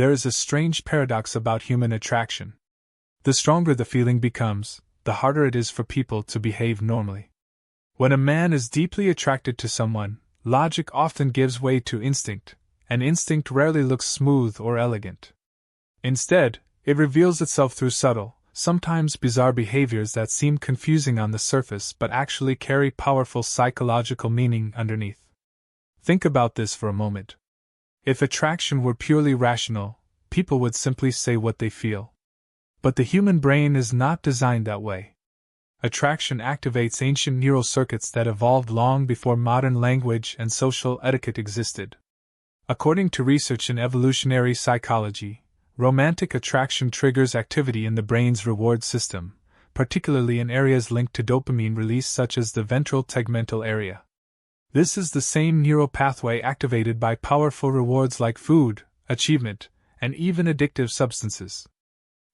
There is a strange paradox about human attraction. The stronger the feeling becomes, the harder it is for people to behave normally. When a man is deeply attracted to someone, logic often gives way to instinct, and instinct rarely looks smooth or elegant. Instead, it reveals itself through subtle, sometimes bizarre behaviors that seem confusing on the surface but actually carry powerful psychological meaning underneath. Think about this for a moment. If attraction were purely rational, people would simply say what they feel. But the human brain is not designed that way. Attraction activates ancient neural circuits that evolved long before modern language and social etiquette existed. According to research in evolutionary psychology, romantic attraction triggers activity in the brain's reward system, particularly in areas linked to dopamine release such as the ventral tegmental area. This is the same neural pathway activated by powerful rewards like food, achievement, and even addictive substances.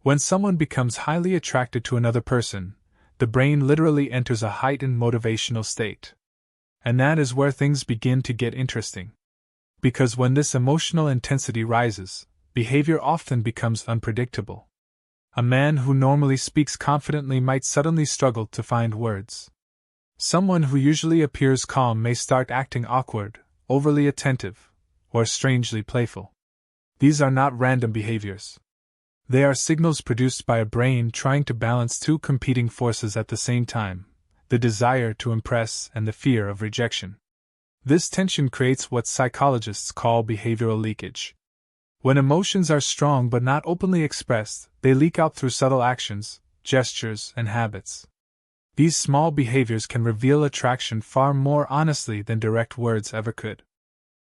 When someone becomes highly attracted to another person, the brain literally enters a heightened motivational state. And that is where things begin to get interesting. Because when this emotional intensity rises, behavior often becomes unpredictable. A man who normally speaks confidently might suddenly struggle to find words. Someone who usually appears calm may start acting awkward, overly attentive, or strangely playful. These are not random behaviors. They are signals produced by a brain trying to balance two competing forces at the same time, the desire to impress and the fear of rejection. This tension creates what psychologists call behavioral leakage. When emotions are strong but not openly expressed, they leak out through subtle actions, gestures, and habits. These small behaviors can reveal attraction far more honestly than direct words ever could.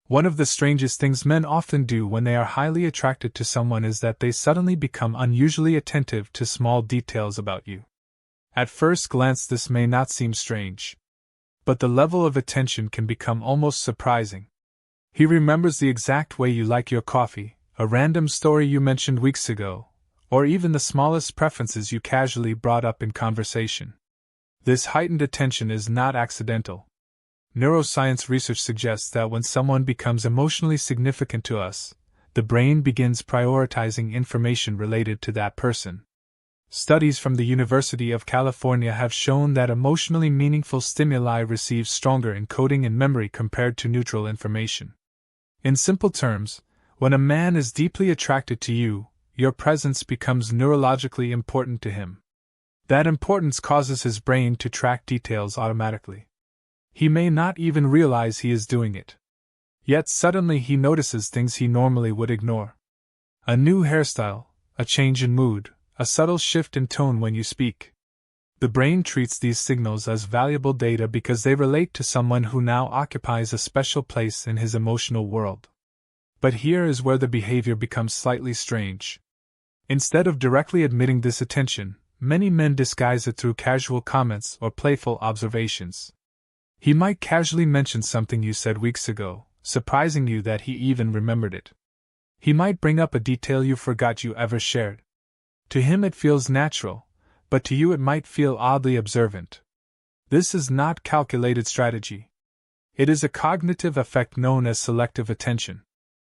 One of the strangest things men often do when they are highly attracted to someone is that they suddenly become unusually attentive to small details about you. At first glance, this may not seem strange. But the level of attention can become almost surprising. He remembers the exact way you like your coffee, a random story you mentioned weeks ago, or even the smallest preferences you casually brought up in conversation. This heightened attention is not accidental. Neuroscience research suggests that when someone becomes emotionally significant to us, the brain begins prioritizing information related to that person. Studies from the University of California have shown that emotionally meaningful stimuli receive stronger encoding in memory compared to neutral information. In simple terms, when a man is deeply attracted to you, your presence becomes neurologically important to him. That importance causes his brain to track details automatically. He may not even realize he is doing it. Yet suddenly he notices things he normally would ignore. A new hairstyle, a change in mood, a subtle shift in tone when you speak. The brain treats these signals as valuable data because they relate to someone who now occupies a special place in his emotional world. But here is where the behavior becomes slightly strange. Instead of directly admitting this attention, many men disguise it through casual comments or playful observations. He might casually mention something you said weeks ago, surprising you that he even remembered it. He might bring up a detail you forgot you ever shared. To him it feels natural, but to you it might feel oddly observant. This is not calculated strategy. It is a cognitive effect known as selective attention.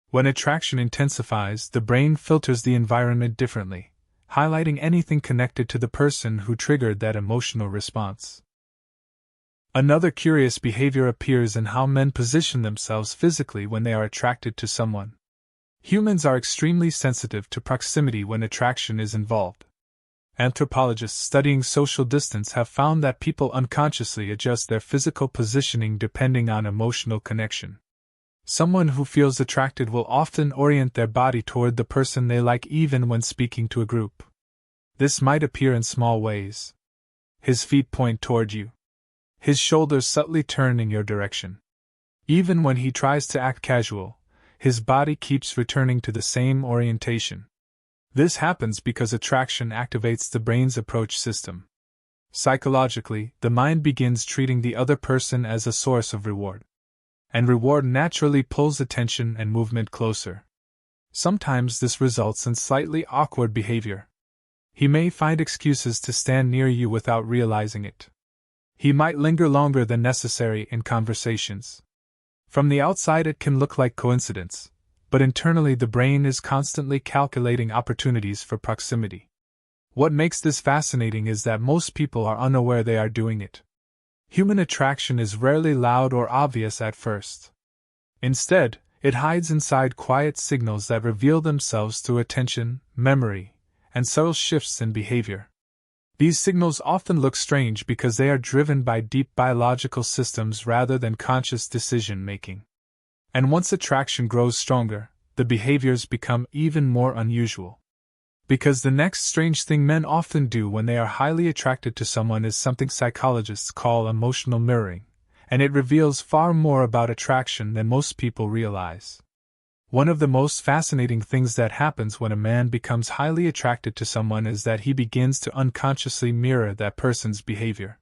When attraction intensifies, the brain filters the environment differently, highlighting anything connected to the person who triggered that emotional response. Another curious behavior appears in how men position themselves physically when they are attracted to someone. Humans are extremely sensitive to proximity when attraction is involved. Anthropologists studying social distance have found that people unconsciously adjust their physical positioning depending on emotional connection. Someone who feels attracted will often orient their body toward the person they like even when speaking to a group. This might appear in small ways. His feet point toward you. His shoulders subtly turn in your direction. Even when he tries to act casual, his body keeps returning to the same orientation. This happens because attraction activates the brain's approach system. Psychologically, the mind begins treating the other person as a source of reward. And reward naturally pulls attention and movement closer. Sometimes this results in slightly awkward behavior. He may find excuses to stand near you without realizing it. He might linger longer than necessary in conversations. From the outside it can look like coincidence, but internally the brain is constantly calculating opportunities for proximity. What makes this fascinating is that most people are unaware they are doing it. Human attraction is rarely loud or obvious at first. Instead, it hides inside quiet signals that reveal themselves through attention, memory, and subtle shifts in behavior. These signals often look strange because they are driven by deep biological systems rather than conscious decision-making. And once attraction grows stronger, the behaviors become even more unusual. Because the next strange thing men often do when they are highly attracted to someone is something psychologists call emotional mirroring, and it reveals far more about attraction than most people realize. One of the most fascinating things that happens when a man becomes highly attracted to someone is that he begins to unconsciously mirror that person's behavior.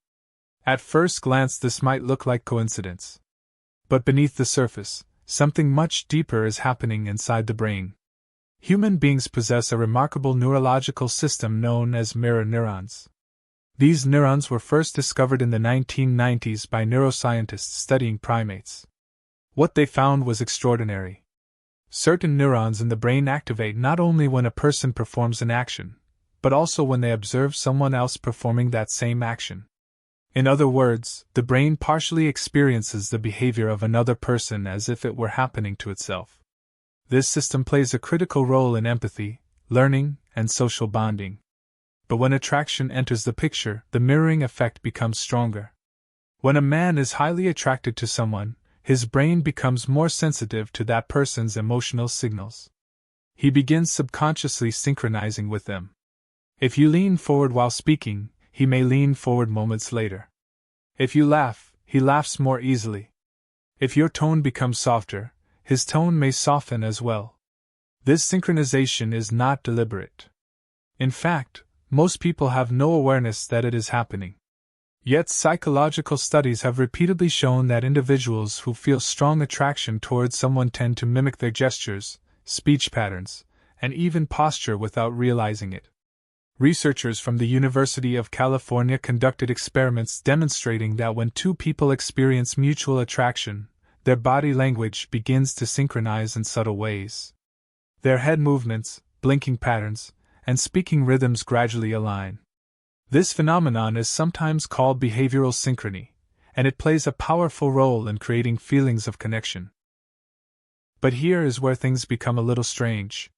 At first glance, this might look like coincidence. But beneath the surface, something much deeper is happening inside the brain. Human beings possess a remarkable neurological system known as mirror neurons. These neurons were first discovered in the 1990s by neuroscientists studying primates. What they found was extraordinary. Certain neurons in the brain activate not only when a person performs an action, but also when they observe someone else performing that same action. In other words, the brain partially experiences the behavior of another person as if it were happening to itself. This system plays a critical role in empathy, learning, and social bonding. But when attraction enters the picture, the mirroring effect becomes stronger. When a man is highly attracted to someone, his brain becomes more sensitive to that person's emotional signals. He begins subconsciously synchronizing with them. If you lean forward while speaking, he may lean forward moments later. If you laugh, he laughs more easily. If your tone becomes softer, his tone may soften as well. This synchronization is not deliberate. In fact, most people have no awareness that it is happening. Yet psychological studies have repeatedly shown that individuals who feel strong attraction towards someone tend to mimic their gestures, speech patterns, and even posture without realizing it. Researchers from the University of California conducted experiments demonstrating that when two people experience mutual attraction, their body language begins to synchronize in subtle ways. Their head movements, blinking patterns, and speaking rhythms gradually align. This phenomenon is sometimes called behavioral synchrony, and it plays a powerful role in creating feelings of connection. But here is where things become a little strange.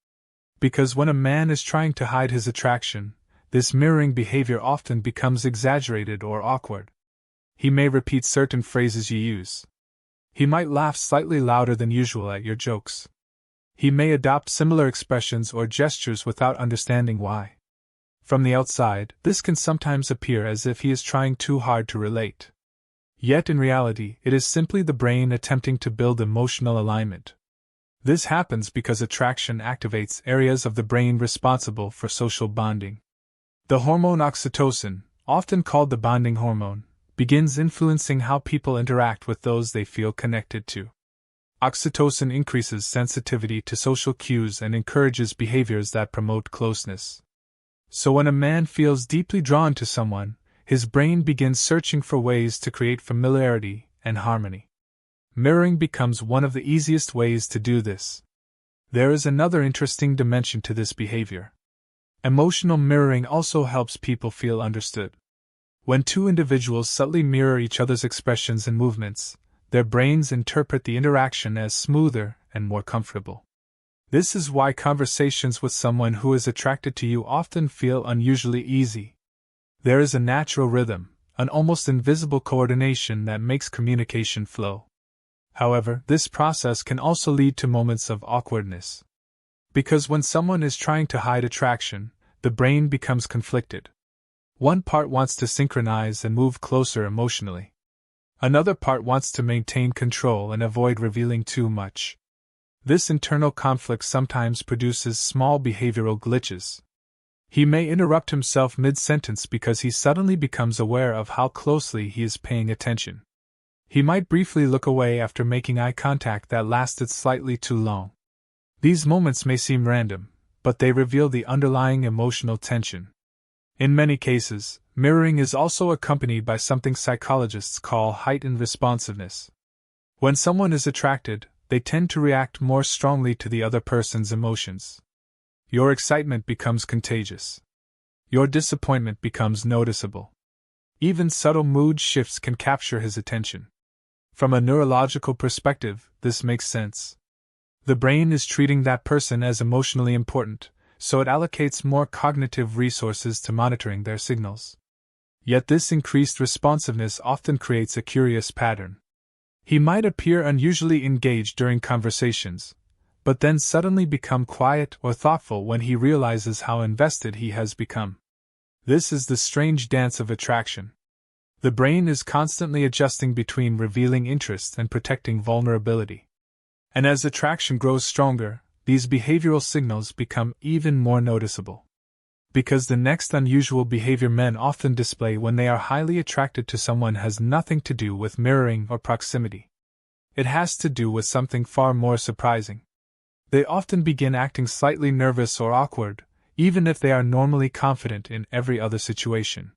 Because when a man is trying to hide his attraction, this mirroring behavior often becomes exaggerated or awkward. He may repeat certain phrases you use. He might laugh slightly louder than usual at your jokes. He may adopt similar expressions or gestures without understanding why. From the outside, this can sometimes appear as if he is trying too hard to relate. Yet in reality, it is simply the brain attempting to build emotional alignment. This happens because attraction activates areas of the brain responsible for social bonding. The hormone oxytocin, often called the bonding hormone, begins influencing how people interact with those they feel connected to. Oxytocin increases sensitivity to social cues and encourages behaviors that promote closeness. So when a man feels deeply drawn to someone, his brain begins searching for ways to create familiarity and harmony. Mirroring becomes one of the easiest ways to do this. There is another interesting dimension to this behavior. Emotional mirroring also helps people feel understood. When two individuals subtly mirror each other's expressions and movements, their brains interpret the interaction as smoother and more comfortable. This is why conversations with someone who is attracted to you often feel unusually easy. There is a natural rhythm, an almost invisible coordination that makes communication flow. However, this process can also lead to moments of awkwardness. Because when someone is trying to hide attraction, the brain becomes conflicted. One part wants to synchronize and move closer emotionally. Another part wants to maintain control and avoid revealing too much. This internal conflict sometimes produces small behavioral glitches. He may interrupt himself mid-sentence because he suddenly becomes aware of how closely he is paying attention. He might briefly look away after making eye contact that lasted slightly too long. These moments may seem random, but they reveal the underlying emotional tension. In many cases, mirroring is also accompanied by something psychologists call heightened responsiveness. When someone is attracted, they tend to react more strongly to the other person's emotions. Your excitement becomes contagious. Your disappointment becomes noticeable. Even subtle mood shifts can capture his attention. From a neurological perspective, this makes sense. The brain is treating that person as emotionally important, so it allocates more cognitive resources to monitoring their signals. Yet this increased responsiveness often creates a curious pattern. He might appear unusually engaged during conversations, but then suddenly become quiet or thoughtful when he realizes how invested he has become. This is the strange dance of attraction. The brain is constantly adjusting between revealing interest and protecting vulnerability. And as attraction grows stronger, these behavioral signals become even more noticeable. Because the next unusual behavior men often display when they are highly attracted to someone has nothing to do with mirroring or proximity. It has to do with something far more surprising. They often begin acting slightly nervous or awkward, even if they are normally confident in every other situation.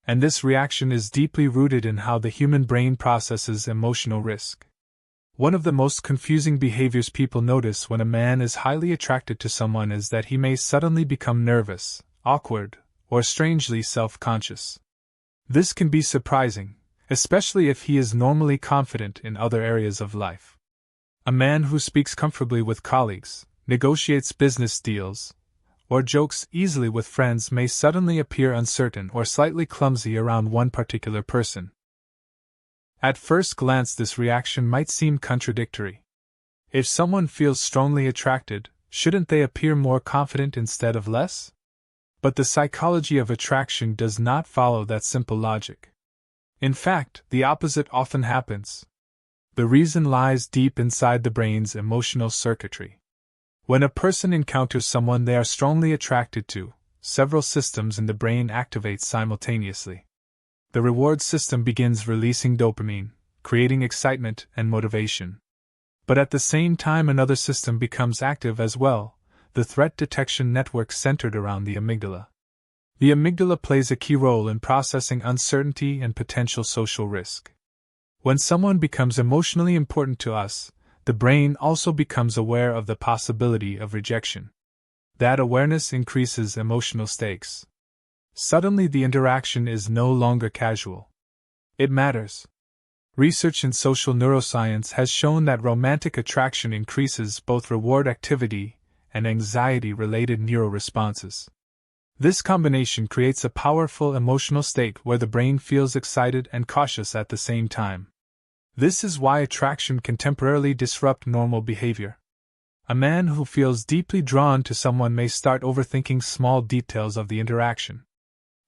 And this reaction is deeply rooted in how the human brain processes emotional risk. One of the most confusing behaviors people notice when a man is highly attracted to someone is that he may suddenly become nervous, awkward, or strangely self-conscious. This can be surprising, especially if he is normally confident in other areas of life. A man who speaks comfortably with colleagues, negotiates business deals, or jokes easily with friends may suddenly appear uncertain or slightly clumsy around one particular person. At first glance, this reaction might seem contradictory. If someone feels strongly attracted, shouldn't they appear more confident instead of less? But the psychology of attraction does not follow that simple logic. In fact, the opposite often happens. The reason lies deep inside the brain's emotional circuitry. When a person encounters someone they are strongly attracted to, several systems in the brain activate simultaneously. The reward system begins releasing dopamine, creating excitement and motivation. But at the same time, another system becomes active as well, the threat detection network centered around the amygdala. The amygdala plays a key role in processing uncertainty and potential social risk. When someone becomes emotionally important to us, the brain also becomes aware of the possibility of rejection. That awareness increases emotional stakes. Suddenly the interaction is no longer casual. It matters. Research in social neuroscience has shown that romantic attraction increases both reward activity and anxiety-related neuroresponses. This combination creates a powerful emotional state where the brain feels excited and cautious at the same time. This is why attraction can temporarily disrupt normal behavior. A man who feels deeply drawn to someone may start overthinking small details of the interaction.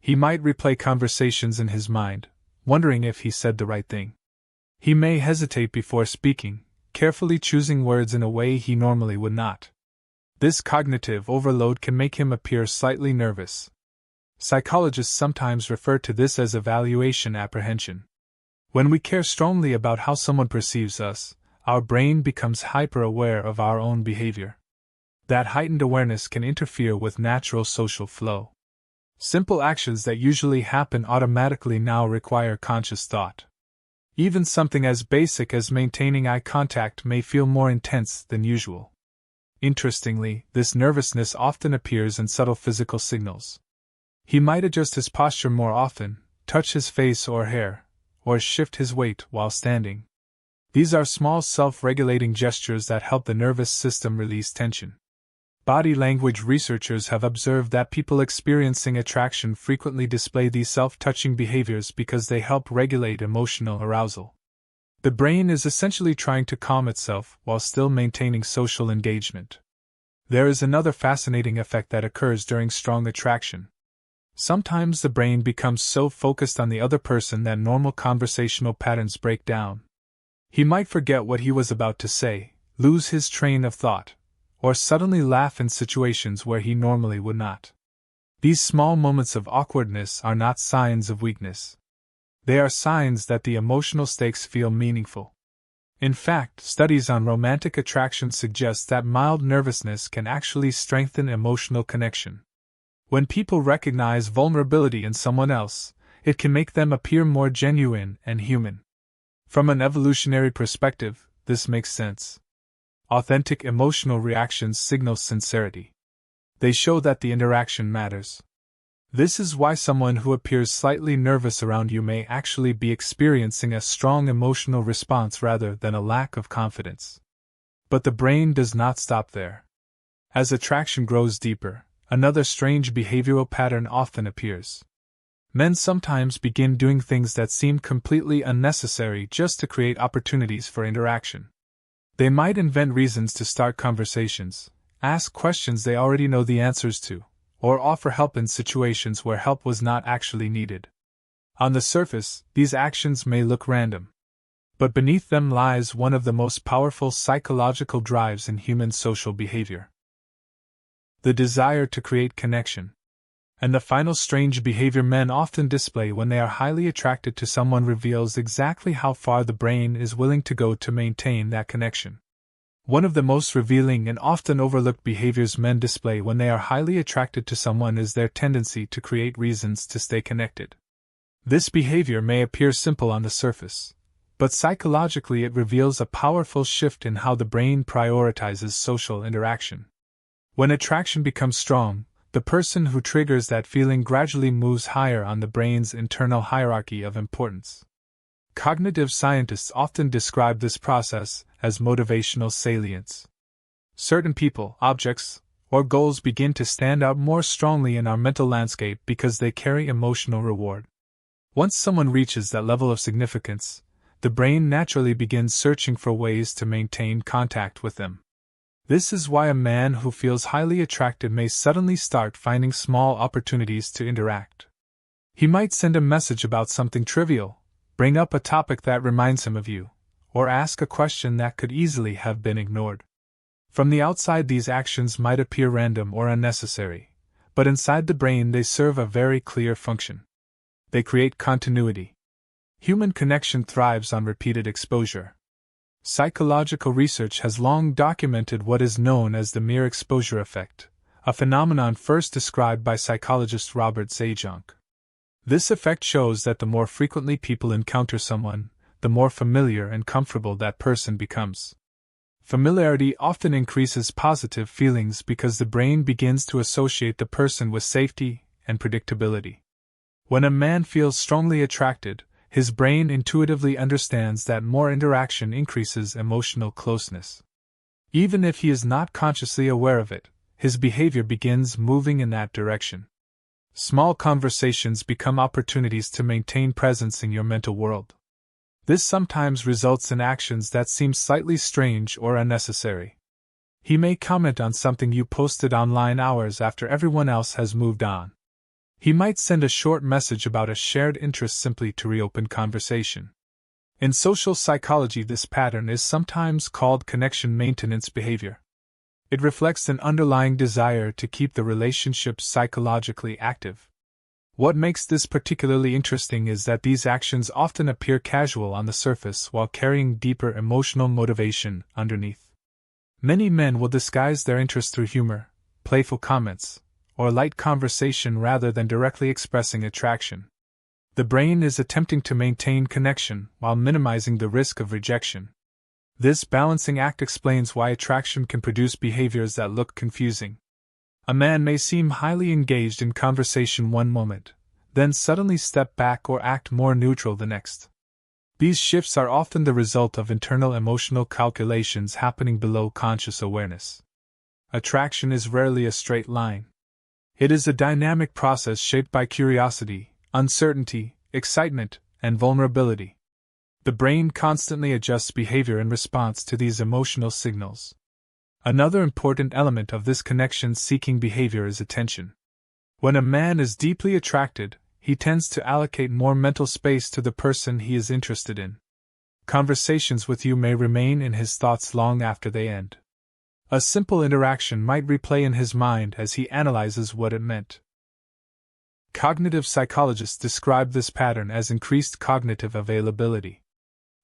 He might replay conversations in his mind, wondering if he said the right thing. He may hesitate before speaking, carefully choosing words in a way he normally would not. This cognitive overload can make him appear slightly nervous. Psychologists sometimes refer to this as evaluation apprehension. When we care strongly about how someone perceives us, our brain becomes hyper-aware of our own behavior. That heightened awareness can interfere with natural social flow. Simple actions that usually happen automatically now require conscious thought. Even something as basic as maintaining eye contact may feel more intense than usual. Interestingly, this nervousness often appears in subtle physical signals. He might adjust his posture more often, touch his face or hair, or shift his weight while standing. These are small self-regulating gestures that help the nervous system release tension. Body language researchers have observed that people experiencing attraction frequently display these self-touching behaviors because they help regulate emotional arousal. The brain is essentially trying to calm itself while still maintaining social engagement. There is another fascinating effect that occurs during strong attraction. Sometimes the brain becomes so focused on the other person that normal conversational patterns break down. He might forget what he was about to say, lose his train of thought, or suddenly laugh in situations where he normally would not. These small moments of awkwardness are not signs of weakness. They are signs that the emotional stakes feel meaningful. In fact, studies on romantic attraction suggest that mild nervousness can actually strengthen emotional connection. When people recognize vulnerability in someone else, it can make them appear more genuine and human. From an evolutionary perspective, this makes sense. Authentic emotional reactions signal sincerity. They show that the interaction matters. This is why someone who appears slightly nervous around you may actually be experiencing a strong emotional response rather than a lack of confidence. But the brain does not stop there. As attraction grows deeper, another strange behavioral pattern often appears. Men sometimes begin doing things that seem completely unnecessary just to create opportunities for interaction. They might invent reasons to start conversations, ask questions they already know the answers to, or offer help in situations where help was not actually needed. On the surface, these actions may look random. But beneath them lies one of the most powerful psychological drives in human social behavior: the desire to create connection. And the final strange behavior men often display when they are highly attracted to someone reveals exactly how far the brain is willing to go to maintain that connection. One of the most revealing and often overlooked behaviors men display when they are highly attracted to someone is their tendency to create reasons to stay connected. This behavior may appear simple on the surface, but psychologically it reveals a powerful shift in how the brain prioritizes social interaction. When attraction becomes strong, the person who triggers that feeling gradually moves higher on the brain's internal hierarchy of importance. Cognitive scientists often describe this process as motivational salience. Certain people, objects, or goals begin to stand out more strongly in our mental landscape because they carry emotional reward. Once someone reaches that level of significance, the brain naturally begins searching for ways to maintain contact with them. This is why a man who feels highly attracted may suddenly start finding small opportunities to interact. He might send a message about something trivial, bring up a topic that reminds him of you, or ask a question that could easily have been ignored. From the outside, these actions might appear random or unnecessary, but inside the brain they serve a very clear function. They create continuity. Human connection thrives on repeated exposure. Psychological research has long documented what is known as the mere exposure effect, a phenomenon first described by psychologist Robert Zajonc. This effect shows that the more frequently people encounter someone, the more familiar and comfortable that person becomes. Familiarity often increases positive feelings because the brain begins to associate the person with safety and predictability. When a man feels strongly attracted, his brain intuitively understands that more interaction increases emotional closeness. Even if he is not consciously aware of it, his behavior begins moving in that direction. Small conversations become opportunities to maintain presence in your mental world. This sometimes results in actions that seem slightly strange or unnecessary. He may comment on something you posted online hours after everyone else has moved on. He might send a short message about a shared interest simply to reopen conversation. In social psychology, this pattern is sometimes called connection maintenance behavior. It reflects an underlying desire to keep the relationship psychologically active. What makes this particularly interesting is that these actions often appear casual on the surface while carrying deeper emotional motivation underneath. Many men will disguise their interest through humor, playful comments, or light conversation rather than directly expressing attraction. The brain is attempting to maintain connection while minimizing the risk of rejection. This balancing act explains why attraction can produce behaviors that look confusing. A man may seem highly engaged in conversation one moment, then suddenly step back or act more neutral the next. These shifts are often the result of internal emotional calculations happening below conscious awareness. Attraction is rarely a straight line. It is a dynamic process shaped by curiosity, uncertainty, excitement, and vulnerability. The brain constantly adjusts behavior in response to these emotional signals. Another important element of this connection-seeking behavior is attention. When a man is deeply attracted, he tends to allocate more mental space to the person he is interested in. Conversations with you may remain in his thoughts long after they end. A simple interaction might replay in his mind as he analyzes what it meant. Cognitive psychologists describe this pattern as increased cognitive availability.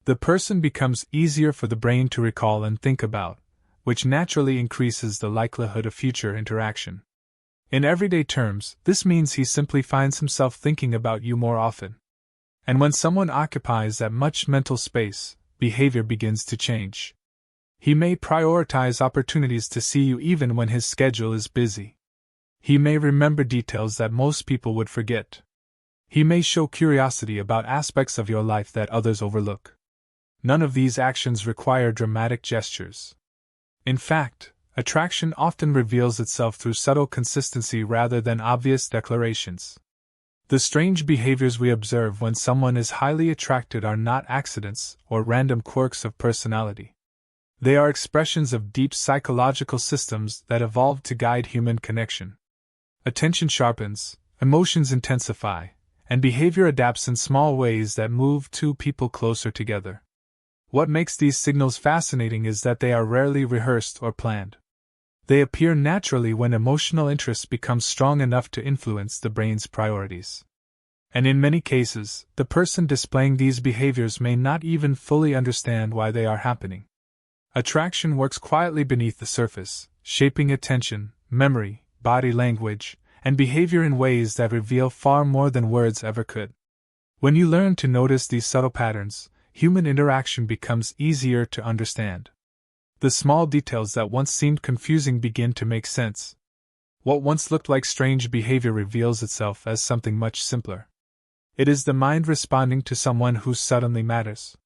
The person becomes easier for the brain to recall and think about, which naturally increases the likelihood of future interaction. In everyday terms, this means he simply finds himself thinking about you more often. And when someone occupies that much mental space, behavior begins to change. He may prioritize opportunities to see you even when his schedule is busy. He may remember details that most people would forget. He may show curiosity about aspects of your life that others overlook. None of these actions require dramatic gestures. In fact, attraction often reveals itself through subtle consistency rather than obvious declarations. The strange behaviors we observe when someone is highly attracted are not accidents or random quirks of personality. They are expressions of deep psychological systems that evolved to guide human connection. Attention sharpens, emotions intensify, and behavior adapts in small ways that move two people closer together. What makes these signals fascinating is that they are rarely rehearsed or planned. They appear naturally when emotional interest becomes strong enough to influence the brain's priorities. And in many cases, the person displaying these behaviors may not even fully understand why they are happening. Attraction works quietly beneath the surface, shaping attention, memory, body language, and behavior in ways that reveal far more than words ever could. When you learn to notice these subtle patterns, human interaction becomes easier to understand. The small details that once seemed confusing begin to make sense. What once looked like strange behavior reveals itself as something much simpler. It is the mind responding to someone who suddenly matters.